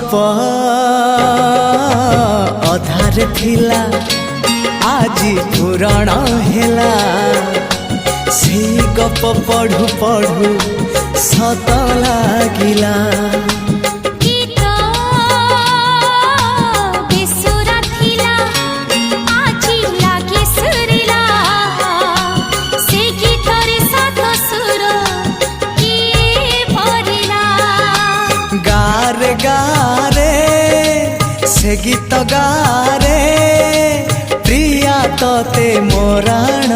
गप अधार थिला आजी पुराण हेला से गप पढ़ु पढ़ु सत लागिला गारे गारे से गीत गारे प्रिया तोते मोराण